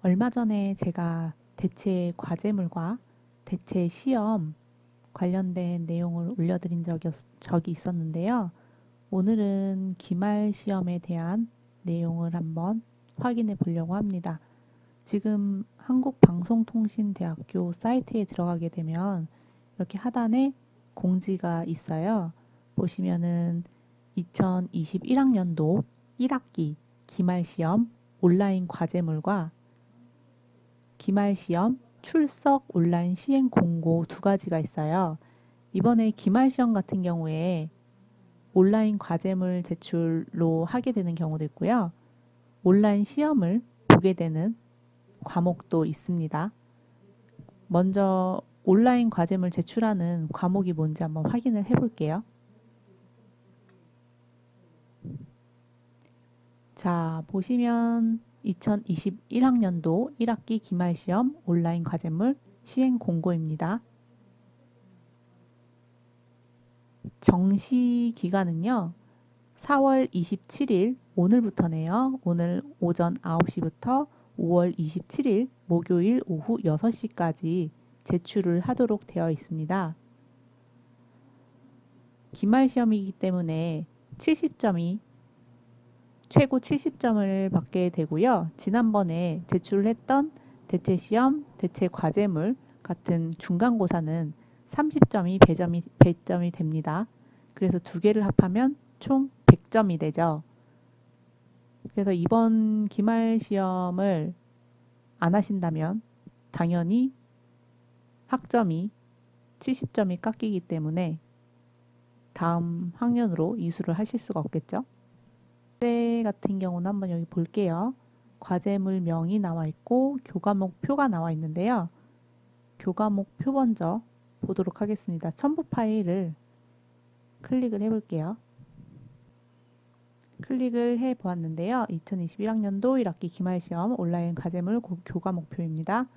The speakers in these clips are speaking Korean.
얼마 전에 제가 대체 과제물과 대체 시험 관련된 내용을 올려드린 적이 있었는데요. 오늘은 기말 시험에 대한 내용을 한번 확인해 보려고 합니다. 지금 한국방송통신대학교 사이트에 들어가게 되면 이렇게 하단에 공지가 있어요. 보시면은 2021학년도 1학기 기말시험 온라인 과제물과 기말시험 출석 온라인 시행 공고 두 가지가 있어요. 이번에 기말시험 같은 경우에 온라인 과제물 제출로 하게 되는 경우도 있고요. 온라인 시험을 보게 되는 과목도 있습니다. 먼저 온라인 과제물 제출하는 과목이 뭔지 한번 확인을 해 볼게요. 자, 보시면 2021학년도 1학기 기말시험 온라인 과제물 시행 공고입니다. 정시 기간은요. 4월 27일 오늘부터네요. 오늘 오전 9시부터 5월 27일 목요일 오후 6시까지 제출을 하도록 되어 있습니다. 기말 시험이기 때문에 70점이 최고 70점을 받게 되고요. 지난번에 제출을 했던 대체 시험, 대체 과제물 같은 중간고사는 30점이 배점이 됩니다. 그래서 두 개를 합하면 총 100점이 되죠. 그래서 이번 기말 시험을 안 하신다면 당연히 학점이 70점이 깎이기 때문에 다음 학년으로 이수를 하실 수가 없겠죠. 과제 같은 경우는 한번 여기 볼게요. 과제물명이 나와 있고 교과목표가 나와 있는데요. 교과목표 먼저 보도록 하겠습니다. 첨부 파일을 클릭을 해볼게요. 클릭을 해 보았는데요. 2021학년도 1학기 기말시험 온라인 과제물 교과목표입니다.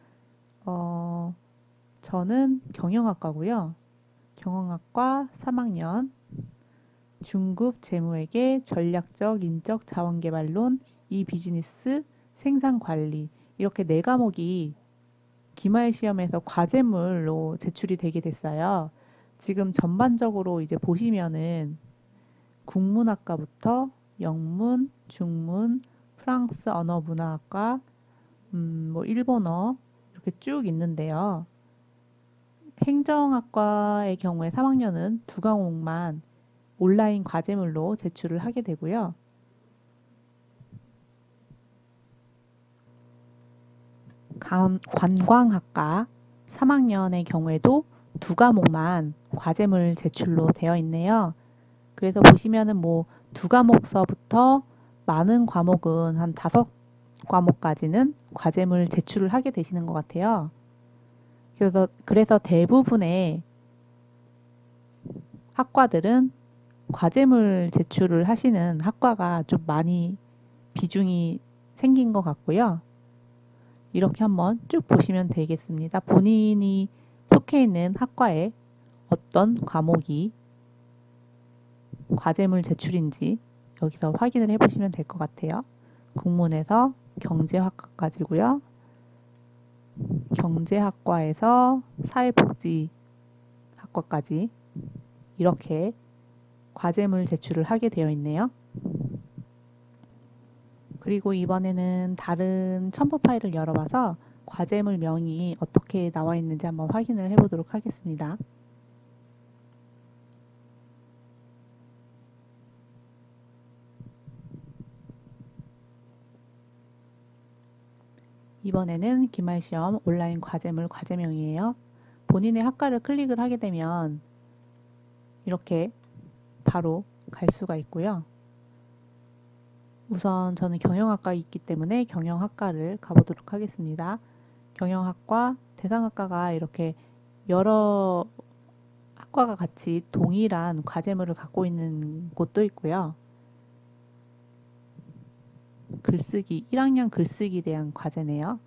저는 경영학과고요. 경영학과 3학년 중급 재무회계 전략적 인적 자원개발론 이 비즈니스 생산관리 이렇게 네 과목이 기말 시험에서 과제물로 제출이 되게 됐어요. 지금 전반적으로 이제 보시면은 국문학과부터 영문, 중문, 프랑스 언어 문화학과, 뭐 일본어 이렇게 쭉 있는데요. 행정학과의 경우에 3학년은 두 과목만 온라인 과제물로 제출을 하게 되고요. 관광학과 3학년의 경우에도 두 과목만 과제물 제출로 되어 있네요. 그래서 보시면은 뭐 두 과목서부터 많은 과목은 한 5과목까지는 과제물 제출을 하게 되시는 것 같아요. 그래서 대부분의 학과들은 과제물 제출을 하시는 학과가 좀 많이 비중이 생긴 것 같고요. 이렇게 한번 쭉 보시면 되겠습니다. 본인이 속해 있는 학과에 어떤 과목이 과제물 제출인지 여기서 확인을 해보시면 될 것 같아요. 국문에서 경제학과까지고요. 경제학과에서 사회복지학과까지 이렇게 과제물 제출을 하게 되어 있네요. 그리고 이번에는 다른 첨부 파일을 열어봐서 과제물 명이 어떻게 나와 있는지 한번 확인을 해보도록 하겠습니다. 이번에는 기말시험 온라인 과제물 과제명이에요. 본인의 학과를 클릭을 하게 되면 이렇게 바로 갈 수가 있고요. 우선 저는 경영학과에 있기 때문에 경영학과를 가보도록 하겠습니다. 경영학과, 대상학과가 이렇게 여러 학과가 같이 동일한 과제물을 갖고 있는 곳도 있고요. 글쓰기, 1학년 글쓰기에 대한 과제네요.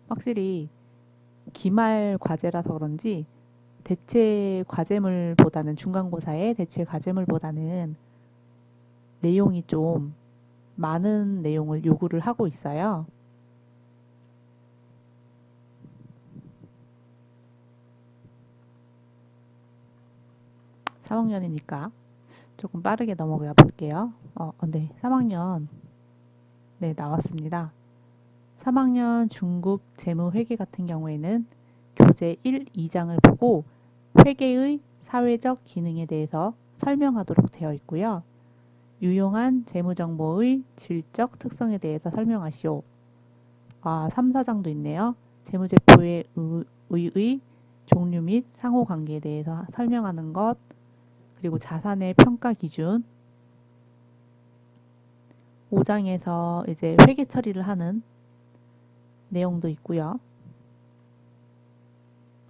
확실히 기말 과제라서 그런지 대체 과제물보다는 중간고사의 대체 과제물보다는 내용이 좀 많은 내용을 요구를 하고 있어요. 3학년이니까 조금 빠르게 넘어가 볼게요. 네, 3학년. 네, 나왔습니다. 3학년 중급 재무회계 같은 경우에는 교재 1, 2장을 보고 회계의 사회적 기능에 대해서 설명하도록 되어 있고요. 유용한 재무정보의 질적 특성에 대해서 설명하시오. 3, 4장도 있네요. 재무제표의 의의 종류 및 상호관계에 대해서 설명하는 것, 그리고 자산의 평가 기준, 5장에서 이제 회계 처리를 하는 내용도 있고요.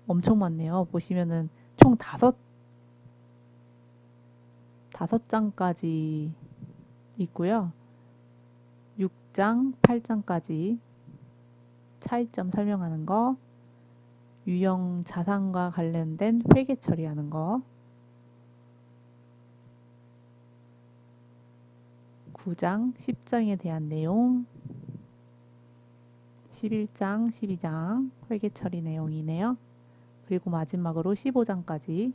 엄청 많네요. 보시면은 총 다섯 장까지 있고요. 6장, 8장까지 차이점 설명하는 거, 유형 자산과 관련된 회계 처리하는 거, 9장, 10장에 대한 내용, 11장, 12장 회계 처리 내용이네요. 그리고 마지막으로 15장까지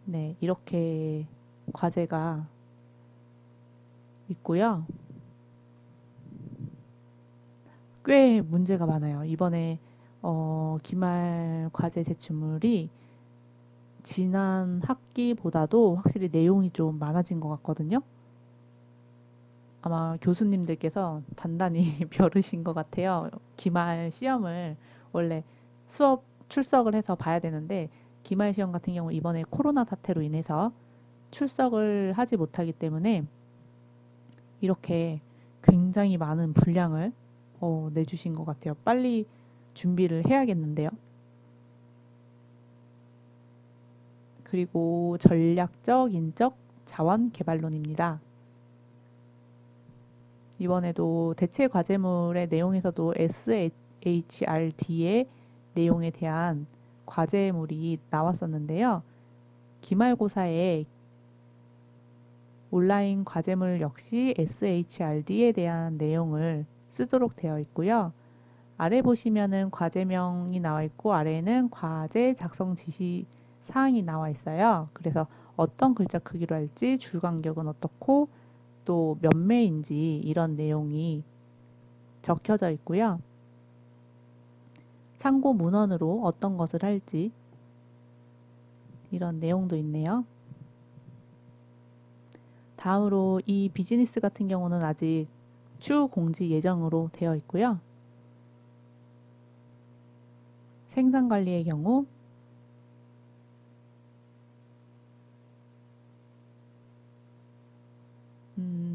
네, 이렇게 과제가 있고요. 꽤 문제가 많아요. 이번에 기말 과제 제출물이 지난 학기보다도 확실히 내용이 좀 많아진 것 같거든요. 아마 교수님들께서 단단히 벼르신 것 같아요. 기말 시험을 원래 수업 출석을 해서 봐야 되는데 기말 시험 같은 경우 이번에 코로나 사태로 인해서 출석을 하지 못하기 때문에 이렇게 굉장히 많은 분량을 내주신 것 같아요. 빨리 준비를 해야겠는데요. 그리고 전략적 인적 자원 개발론입니다. 이번에도 대체 과제물의 내용에서도 SHRD의 내용에 대한 과제물이 나왔었는데요. 기말고사에 온라인 과제물 역시 SHRD에 대한 내용을 쓰도록 되어 있고요. 아래 보시면은 과제명이 나와 있고 아래에는 과제 작성 지시 사항이 나와 있어요. 그래서 어떤 글자 크기로 할지, 줄 간격은 어떻고 또 몇 매인지 이런 내용이 적혀져 있고요. 참고 문헌으로 어떤 것을 할지 이런 내용도 있네요. 다음으로 이 비즈니스 같은 경우는 아직 추후 공지 예정으로 되어 있고요. 생산관리의 경우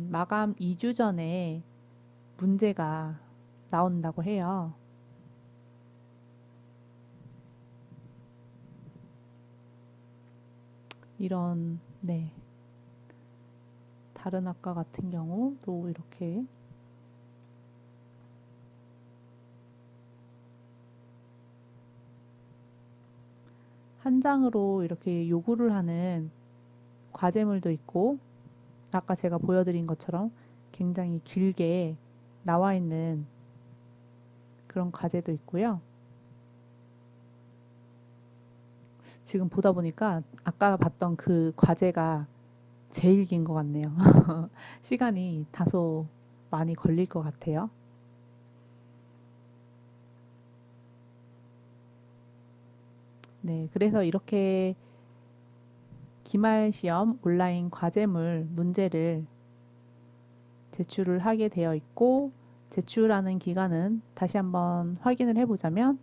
마감 2주 전에 문제가 나온다고 해요. 이런 네, 다른 학과 같은 경우도 이렇게 한 장으로 이렇게 요구를 하는 과제물도 있고 아까 제가 보여드린 것처럼 굉장히 길게 나와 있는 그런 과제도 있고요. 지금 보다 보니까 아까 봤던 그 과제가 제일 긴 것 같네요. 시간이 다소 많이 걸릴 것 같아요. 네, 그래서 이렇게 기말 시험 온라인 과제물 문제를 제출을 하게 되어 있고 제출하는 기간은 다시 한번 확인을 해보자면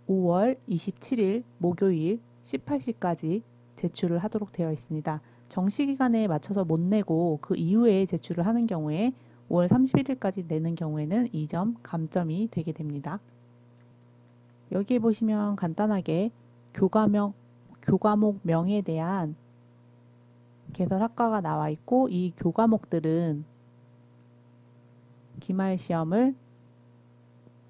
5월 27일 목요일 18시까지 제출을 하도록 되어 있습니다. 정시 기간에 맞춰서 못 내고 그 이후에 제출을 하는 경우에 5월 31일까지 내는 경우에는 2점 감점이 되게 됩니다. 여기에 보시면 간단하게 교과목명에 대한 개설 학과가 나와 있고 이 교과목들은 기말 시험을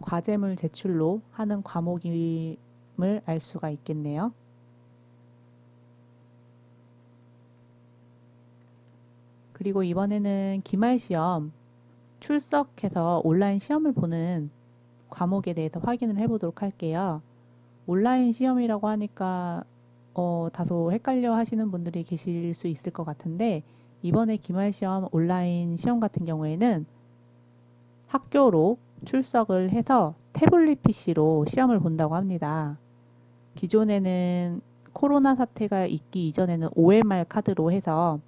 과제물 제출로 하는 과목임을 알 수가 있겠네요. 그리고 이번에는 기말 시험 출석해서 온라인 시험을 보는 과목에 대해서 확인을 해보도록 할게요. 온라인 시험이라고 하니까 다소 헷갈려 하시는 분들이 계실 수 있을 것 같은데, 이번에 기말 시험 온라인 시험 같은 경우에는 학교로 출석을 해서 태블릿 PC로 시험을 본다고 합니다. 기존에는 코로나 사태가 있기 이전에는 OMR 카드로 해서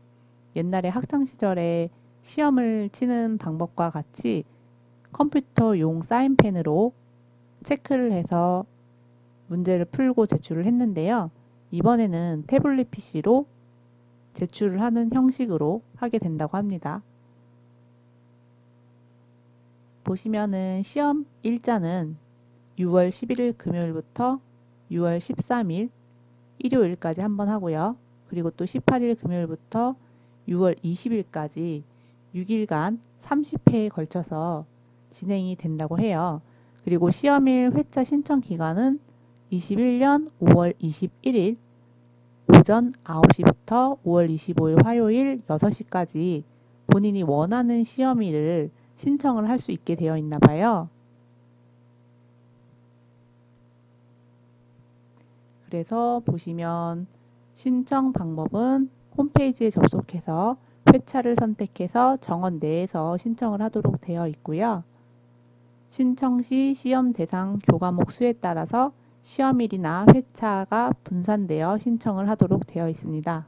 옛날에 학창 시절에 시험을 치는 방법과 같이 컴퓨터용 사인펜으로 체크를 해서 문제를 풀고 제출을 했는데요. 이번에는 태블릿 PC로 제출을 하는 형식으로 하게 된다고 합니다. 보시면은 시험 일자는 6월 11일 금요일부터 6월 13일 일요일까지 한번 하고요. 그리고 또 18일 금요일부터 6월 20일까지 6일간 30회에 걸쳐서 진행이 된다고 해요. 그리고 시험일 회차 신청 기간은 21년 5월 21일 오전 9시부터 5월 25일 화요일 6시까지 본인이 원하는 시험일을 신청을 할 수 있게 되어 있나 봐요. 그래서 보시면 신청 방법은 홈페이지에 접속해서 회차를 선택해서 정원 내에서 신청을 하도록 되어 있고요. 신청 시 시험 대상 교과목 수에 따라서 시험일이나 회차가 분산되어 신청을 하도록 되어 있습니다.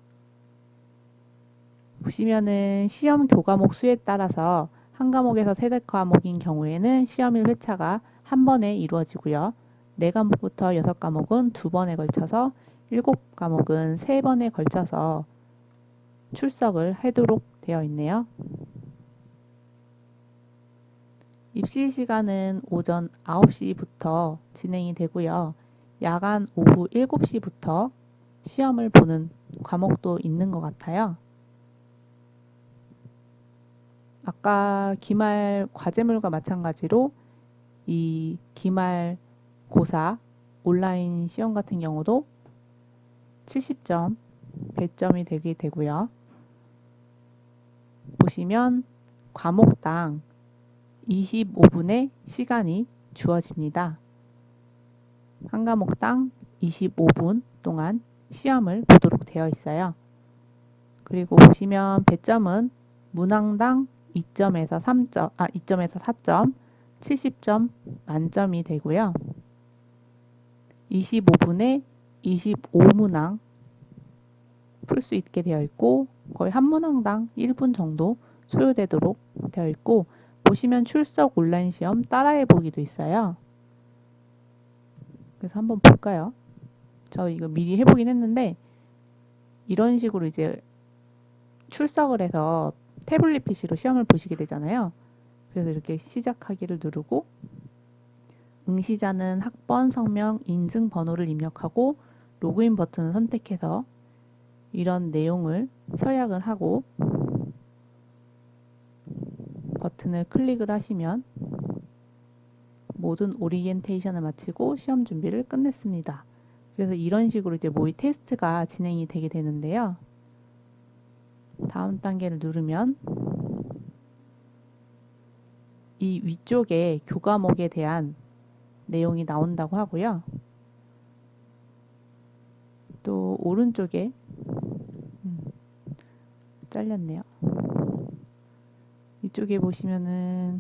보시면은 시험 교과목 수에 따라서 한 과목에서 세 과목인 경우에는 시험일 회차가 한 번에 이루어지고요. 4과목부터 6과목은 2번에 걸쳐서 7과목은 3번에 걸쳐서 출석을 하도록 되어 있네요. 입시 시간은 오전 9시부터 진행이 되고요. 야간 오후 7시부터 시험을 보는 과목도 있는 것 같아요. 아까 기말 과제물과 마찬가지로 이 기말고사 온라인 시험 같은 경우도 70점 배점이 되게 되고요. 보시면 과목당 25분의 시간이 주어집니다. 한 과목당 25분 동안 시험을 보도록 되어 있어요. 그리고 보시면 배점은 문항당 2점에서 4점, 70점 만점이 되고요. 25분에 25문항 풀 수 있게 되어 있고 거의 한 문항당 1분 정도 소요되도록 되어 있고, 보시면 출석 온라인 시험 따라해 보기도 있어요. 그래서 한번 볼까요? 저 이거 미리 해보긴 했는데 이런 식으로 이제 출석을 해서 태블릿 PC로 시험을 보시게 되잖아요. 그래서 이렇게 시작하기를 누르고 응시자는 학번, 성명, 인증 번호를 입력하고 로그인 버튼을 선택해서 이런 내용을 서약을 하고 버튼을 클릭을 하시면 모든 오리엔테이션을 마치고 시험 준비를 끝냈습니다. 그래서 이런 식으로 이제 모의 테스트가 진행이 되게 되는데요. 다음 단계를 누르면 이 위쪽에 교과목에 대한 내용이 나온다고 하고요. 또 오른쪽에 잘렸네요. 이쪽에 보시면은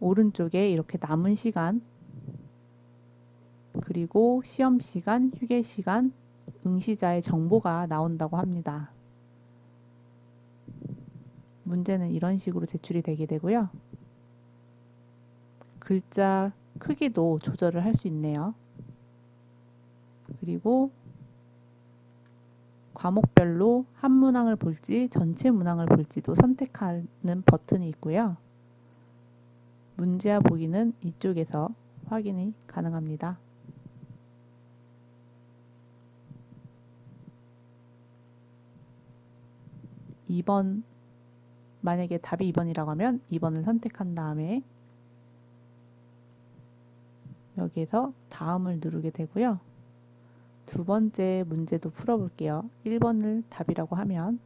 오른쪽에 이렇게 남은 시간, 그리고 시험 시간, 휴게 시간, 응시자의 정보가 나온다고 합니다. 문제는 이런 식으로 제출이 되게 되고요. 글자 크기도 조절을 할 수 있네요. 그리고 과목별로 한 문항을 볼지 전체 문항을 볼지도 선택하는 버튼이 있고요. 문제와 보기는 이쪽에서 확인이 가능합니다. (2번) 만약에 답이 2번이라고 하면 2번을 선택한 다음에 여기에서 다음을 누르게 되고요. 두 번째 문제도 풀어볼게요. 1번을 답이라고 하면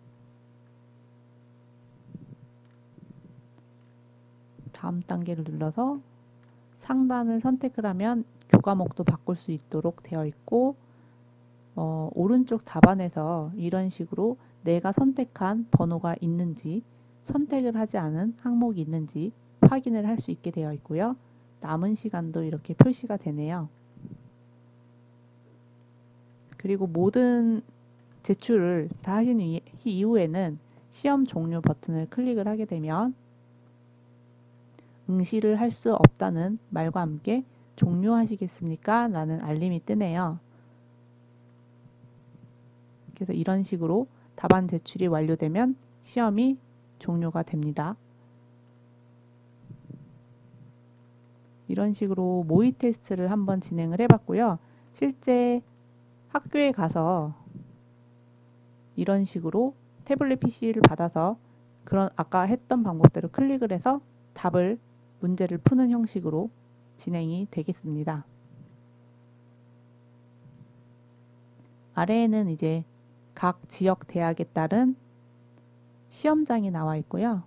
다음 단계를 눌러서 상단을 선택을 하면 교과목도 바꿀 수 있도록 되어 있고 오른쪽 답안에서 이런 식으로 내가 선택한 번호가 있는지 선택을 하지 않은 항목이 있는지 확인을 할 수 있게 되어 있고요. 남은 시간도 이렇게 표시가 되네요. 그리고 모든 제출을 다 하신 이후에는 시험 종료 버튼을 클릭을 하게 되면 응시를 할 수 없다는 말과 함께 종료하시겠습니까? 라는 알림이 뜨네요. 그래서 이런 식으로 답안 제출이 완료되면 시험이 종료가 됩니다. 이런 식으로 모의 테스트를 한번 진행을 해봤고요. 실제 학교에 가서 이런 식으로 태블릿 PC를 받아서 그런 아까 했던 방법대로 클릭을 해서 답을 문제를 푸는 형식으로 진행이 되겠습니다. 아래에는 이제 각 지역 대학에 따른 시험장이 나와 있고요.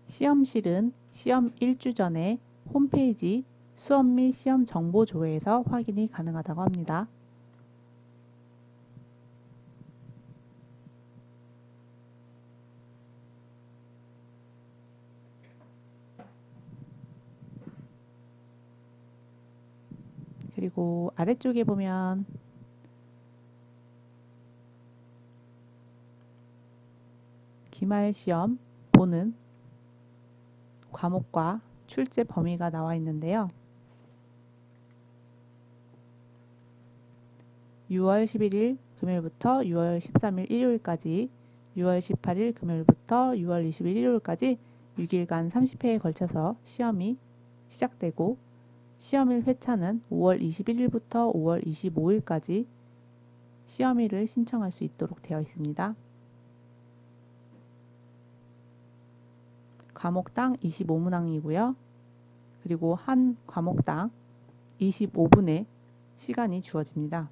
시험실은 시험 1주 전에 홈페이지 수업 및 시험 정보 조회에서 확인이 가능하다고 합니다. 그리고 아래쪽에 보면 기말 시험 보는 과목과 출제 범위가 나와 있는데요. 6월 11일 금요일부터 6월 13일 일요일까지, 6월 18일 금요일부터 6월 20일 일요일까지 6일간 30회에 걸쳐서 시험이 시작되고 시험일 회차는 5월 21일부터 5월 25일까지 시험일을 신청할 수 있도록 되어 있습니다. 과목당 25문항이고요. 그리고 한 과목당 25분의 시간이 주어집니다.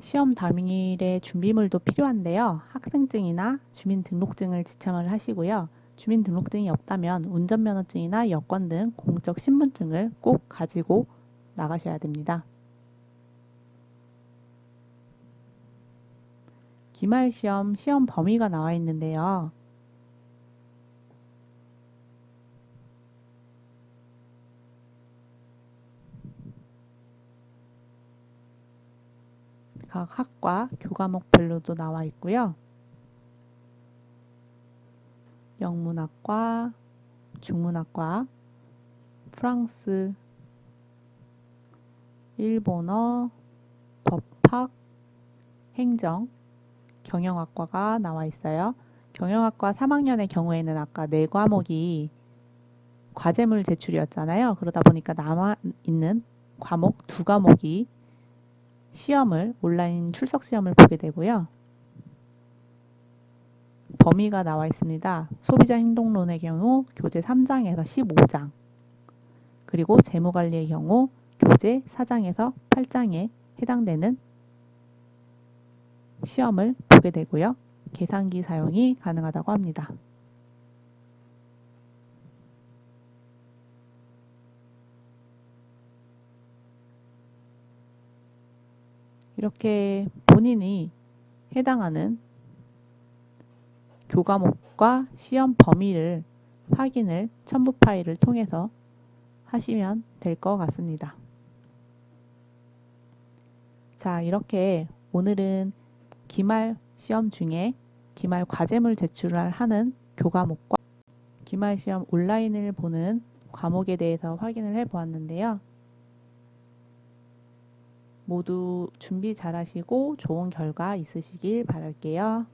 시험 당일에 준비물도 필요한데요. 학생증이나 주민등록증을 지참을 하시고요. 주민등록증이 없다면 운전면허증이나 여권 등 공적 신분증을 꼭 가지고 나가셔야 됩니다. 기말시험 시험 범위가 나와 있는데요. 각 학과 교과목별로도 나와 있고요. 영문학과, 중문학과, 프랑스, 일본어, 법학, 행정, 경영학과가 나와 있어요. 경영학과 3학년의 경우에는 아까 4과목이 과제물 제출이었잖아요. 그러다 보니까 남아있는 과목 2과목이 시험을 온라인 출석 시험을 보게 되고요. 범위가 나와 있습니다. 소비자 행동론의 경우 교재 3장에서 15장, 그리고 재무관리의 경우 교재 4장에서 8장에 해당되는 시험을 보게 되고요. 계산기 사용이 가능하다고 합니다. 이렇게 본인이 해당하는 교과목과 시험 범위를 확인을 첨부 파일을 통해서 하시면 될 것 같습니다. 자, 이렇게 오늘은 기말 시험 중에 기말 과제물 제출을 하는 교과목과 기말 시험 온라인을 보는 과목에 대해서 확인을 해 보았는데요. 모두 준비 잘 하시고 좋은 결과 있으시길 바랄게요.